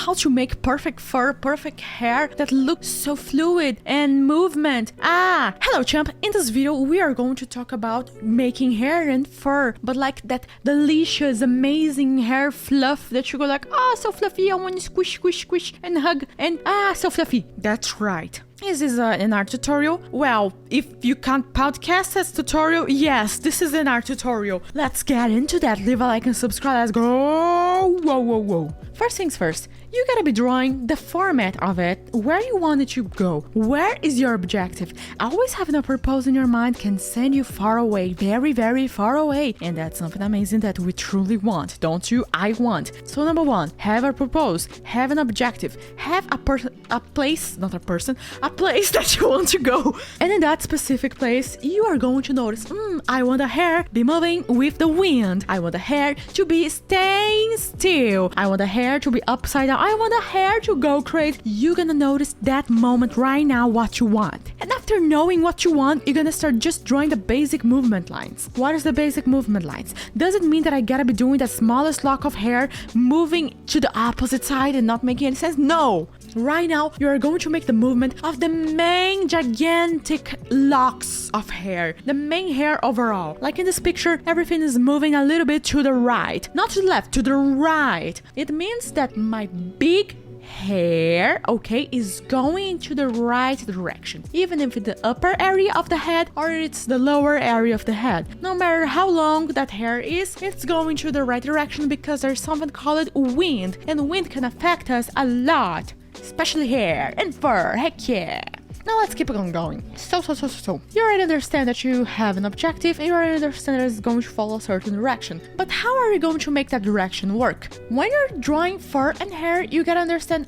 how to make perfect fur, perfect hair that looks so fluid and movement. Hello champ, in this video we are going to talk about making hair and fur, but like that delicious, amazing hair fluff that you go like, so fluffy, I want to squish, squish, squish and hug and so fluffy. That's right. Is this an art tutorial? Well, if you can't podcast as tutorial, yes, this is an art tutorial. Let's get into that. Leave a like and subscribe. Let's go. Whoa. First things first, you gotta be drawing the format of it, where you want it to go. Where is your objective? Always having a purpose in your mind can send you far away, very, very far away. And that's something amazing that we truly want, don't you? I want. So number one, have a purpose, have an objective, have a place that you want to go. And in that specific place, you are going to notice, I want the hair be moving with the wind. I want the hair to be staying still. I want the hair to be upside down. I want the hair to go crazy. You're gonna notice that moment right now what you want. And after knowing what you want, you're gonna start just drawing the basic movement lines. What is the basic movement lines? Does it mean that I gotta be doing the smallest lock of hair moving to the opposite side and not making any sense? No! Right now, you are going to make the movement of the main gigantic locks of hair, the main hair overall. Like in this picture, everything is moving a little bit to the right, not to the left, to the right. It means that my big hair, okay, is going to the right direction, even if it's the upper area of the head or it's the lower area of the head. No matter how long that hair is, it's going to the right direction because there's something called wind, and wind can affect us a lot. Especially hair and fur, heck yeah. Now let's keep on going. So. You already understand that you have an objective and you already understand that it's going to follow a certain direction. But how are you going to make that direction work? When you're drawing fur and hair, you gotta understand,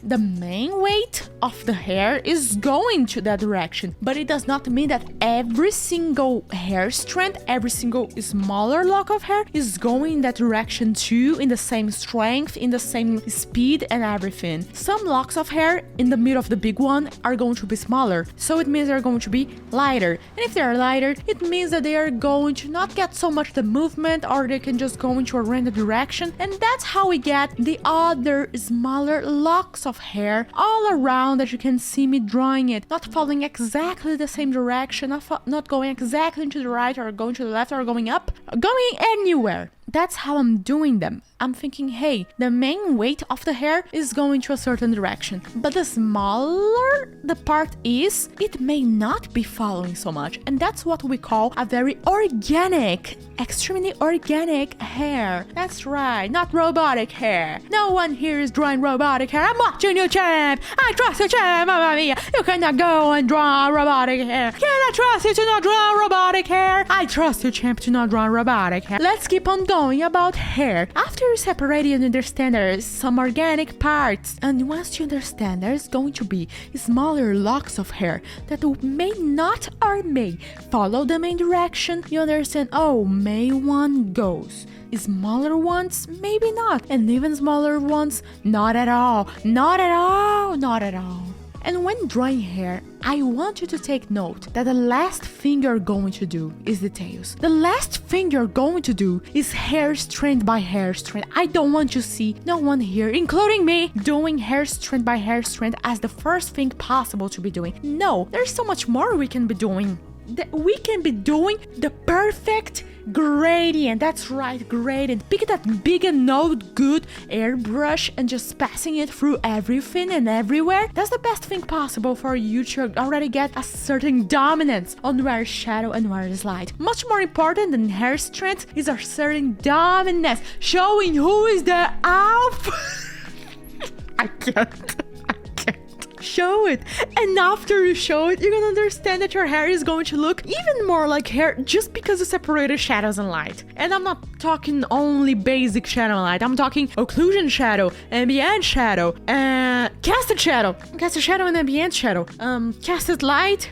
the main weight of the hair is going to that direction. But it does not mean that every single hair strand, every single smaller lock of hair is going in that direction too, in the same strength, in the same speed and everything. Some locks of hair in the middle of the big one are going to be smaller, so it means they're going to be lighter. And if they are lighter, it means that they are going to not get so much the movement, or they can just go into a random direction. And that's how we get the other smaller locks of hair all around that you can see me drawing it, not following exactly the same direction, not going exactly to the right or going to the left or going up, going anywhere. That's how I'm doing them. I'm thinking, hey, the main weight of the hair is going to a certain direction, but the smaller the part is, it may not be following so much. And that's what we call a very organic, extremely organic hair. That's right, not robotic hair. No one here is drawing robotic hair. I'm watching you, champ. I trust you, champ. Mamma mia. You cannot go and draw robotic hair. Can I trust you to not draw robotic hair? I trust you, champ, to not draw robotic hair. Let's keep on going about hair. After you separate and understand there's some organic parts, and once you understand there's going to be smaller locks of hair that may not or may follow the main direction, you understand, may one goes. Smaller ones, maybe not, and even smaller ones, not at all. And when drawing hair, I want you to take note that the last thing you're going to do is details. The last thing you're going to do is hair strand by hair strand. I don't want to see no one here, including me, doing hair strand by hair strand as the first thing possible to be doing. No, there's so much more we can be doing. We can be doing the perfect gradient. That's right, gradient. Pick that big and no good airbrush and just passing it through everything and everywhere. That's the best thing possible for you to already get a certain dominance on where is shadow and where is light. Much more important than hair strength is a certain dominance, showing who is the alpha. I can't. Show it, and after you show it, you're gonna understand that your hair is going to look even more like hair just because you separated shadows and light. And I'm not talking only basic shadow and light, I'm talking occlusion shadow, ambient shadow, casted shadow and ambient shadow, casted light,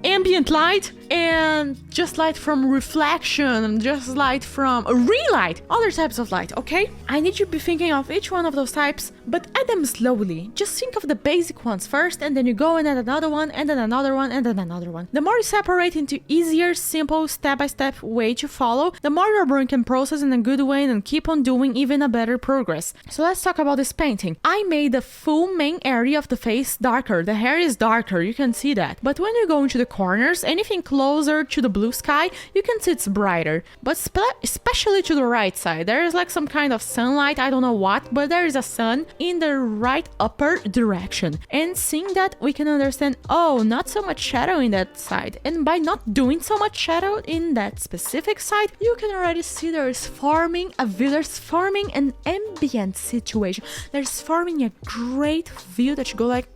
ambient light and just light from reflection, just light from relight, other types of light, okay? I need you to be thinking of each one of those types, but add them slowly. Just think of the basic ones first, and then you go and add another one, and then another one, and then another one. The more you separate into easier, simple, step-by-step way to follow, the more your brain can process in a good way and keep on doing even a better progress. So let's talk about this painting. I made the full main area of the face darker. The hair is darker, you can see that. But when you go into the corners, anything closer to the blue sky, you can see it's brighter. But especially to the right side, there is like some kind of sunlight, I don't know what, but there is a sun in the right upper direction. And seeing that, we can understand, oh, not so much shadow in that side. And by not doing so much shadow in that specific side, you can already see there's forming a view, there's forming an ambient situation. There's forming a great view that you go like,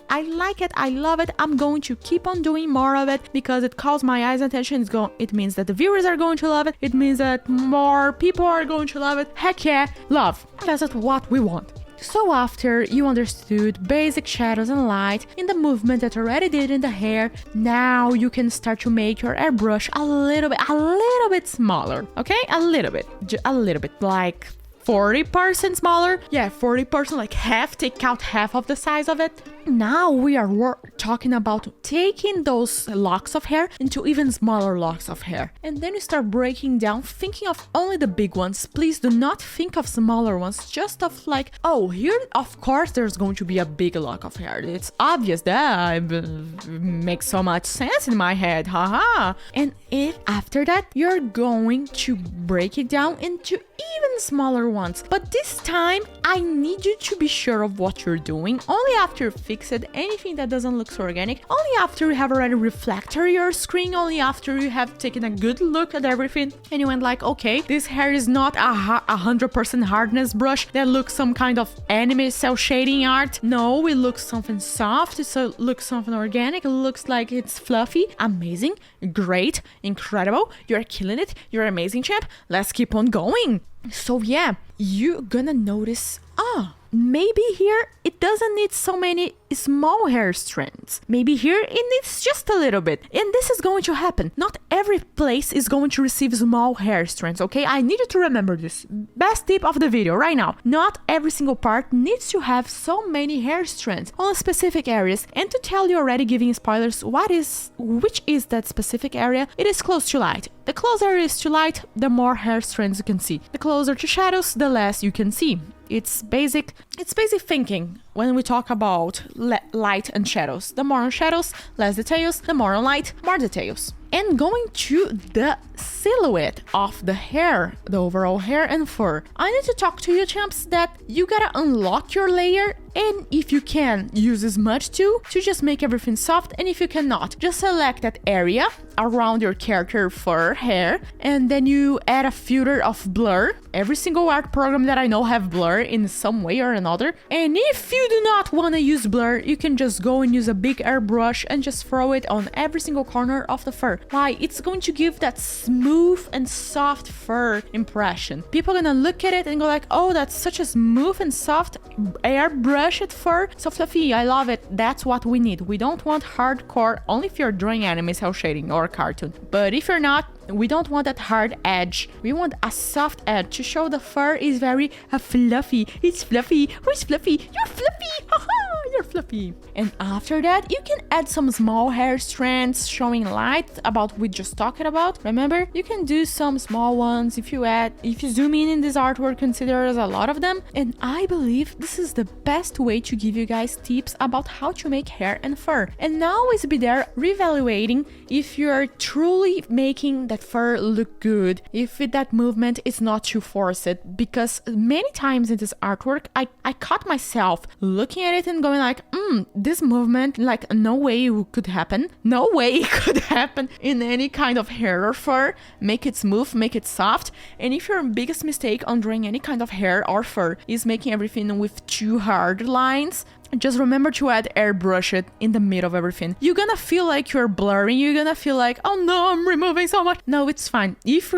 I like it, I love it, I'm going to keep on doing more of it because it calls my eyes attention. It means that the viewers are going to love it. It means that more people are going to love it. Heck yeah, love. That's what we want. So after you understood basic shadows and light in the movement that you already did in the hair, now you can start to make your airbrush a little bit smaller, okay? A little bit, like 40% smaller. Yeah, 40%, like half, take out half of the size of it. Now we are talking about taking those locks of hair into even smaller locks of hair. And then you start breaking down, thinking of only the big ones. Please do not think of smaller ones, just of like, oh, here, of course, there's going to be a big lock of hair. It's obvious that makes so much sense in my head, haha. And after that, you're going to break it down into even smaller ones. But this time, I need you to be sure of what you're doing. Only after you fix it, anything that doesn't look so organic, only after you have already reflected your screen, only after you have taken a good look at everything, and you went like, okay, this hair is not a 100% hardness brush that looks some kind of anime cell shading art. No, it looks something soft, it looks something organic, it looks like it's fluffy, amazing, great, incredible, you're killing it, you're amazing, champ, let's keep on going. So yeah, you're gonna notice, maybe here it doesn't need so many small hair strands. Maybe here it needs just a little bit. And this is going to happen. Not every place is going to receive small hair strands, okay? I need you to remember this. Best tip of the video right now. Not every single part needs to have so many hair strands on specific areas. And to tell you already, giving spoilers, which is that specific area, it is close to light. The closer it is to light, the more hair strands you can see. The closer to shadows, the less you can see. It's basic thinking when we talk about light and shadows. The more on shadows, less details. The more on light, more details. And going to the silhouette of the hair, the overall hair and fur, I need to talk to you, champs, that you gotta unlock your layer, and if you can, use as much to just make everything soft, and if you cannot, just select that area around your character fur hair, and then you add a filter of blur. Every single art program that I know have blur in some way or another, and if you do not want to use blur, you can just go and use a big airbrush and just throw it on every single corner of the fur. Why? It's going to give that smooth and soft fur impression. People are gonna look at it and go like, oh, that's such a smooth and soft airbrushed fur, so fluffy, I love it. That's what we need. We don't want hardcore, only if you're drawing anime cell shading or cartoon. But if you're not, we don't want that hard edge. We want a soft edge to show the fur is very fluffy. It's fluffy. Who's fluffy? You're fluffy. Haha, you're fluffy. And after that, you can add some small hair strands showing light about we just talked about. Remember, you can do some small ones. If you zoom in this artwork, consider as a lot of them. And I believe this is the best way to give you guys tips about how to make hair and fur. And now always be there reevaluating if you're truly making that fur look good, if that movement is not too forced, because many times in this artwork I caught myself looking at it and going like, this movement, like, no way it could happen in any kind of hair or fur. Make it smooth, make it soft. And if your biggest mistake on drawing any kind of hair or fur is making everything with too hard lines, just remember to add airbrush it in the middle of everything. You're gonna feel like you're blurring. You're gonna feel like, oh no, I'm removing so much. No, it's fine. If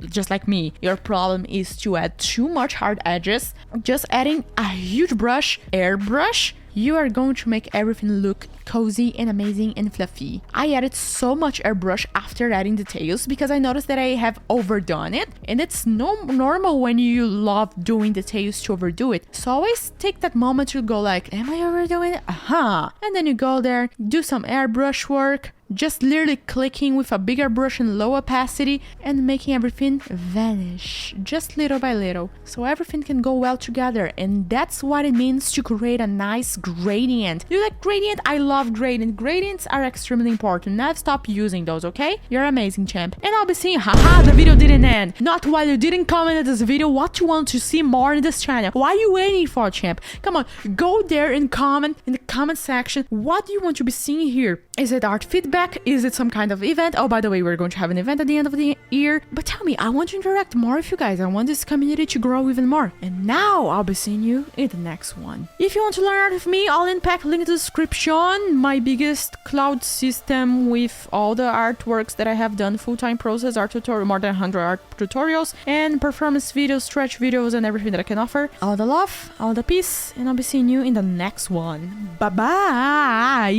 just like me, your problem is to add too much hard edges, just adding a huge brush, airbrush, you are going to make everything look cozy and amazing and fluffy. I added so much airbrush after adding the tails because I noticed that I have overdone it, and it's normal when you love doing the tails to overdo it. So always take that moment to go like, am I overdoing it? And then you go there, do some airbrush work, just literally clicking with a bigger brush and low opacity and making everything vanish just little by little, so everything can go well together. And that's what it means to create a nice gradient. You like gradient? I love gradient. Gradients are extremely important. Now stop using those, okay? You're amazing, champ. And I'll be seeing, haha, the video didn't end. Not while you didn't comment on this video what you want to see more in this channel. What are you waiting for, champ? Come on, go there and comment in the comment section. What do you want to be seeing here? Is it art feedback? Is it some kind of event? Oh, by the way, we're going to have an event at the end of the year. But tell me, I want to interact more with you guys. I want this community to grow even more. And now I'll be seeing you in the next one. If you want to learn art with me, I'll unpack link in the description. My biggest cloud system with all the artworks that I have done, full-time process, art tutorial, more than 100 art tutorials, and performance videos, stretch videos, and everything that I can offer. All the love, all the peace, and I'll be seeing you in the next one. Bye-bye!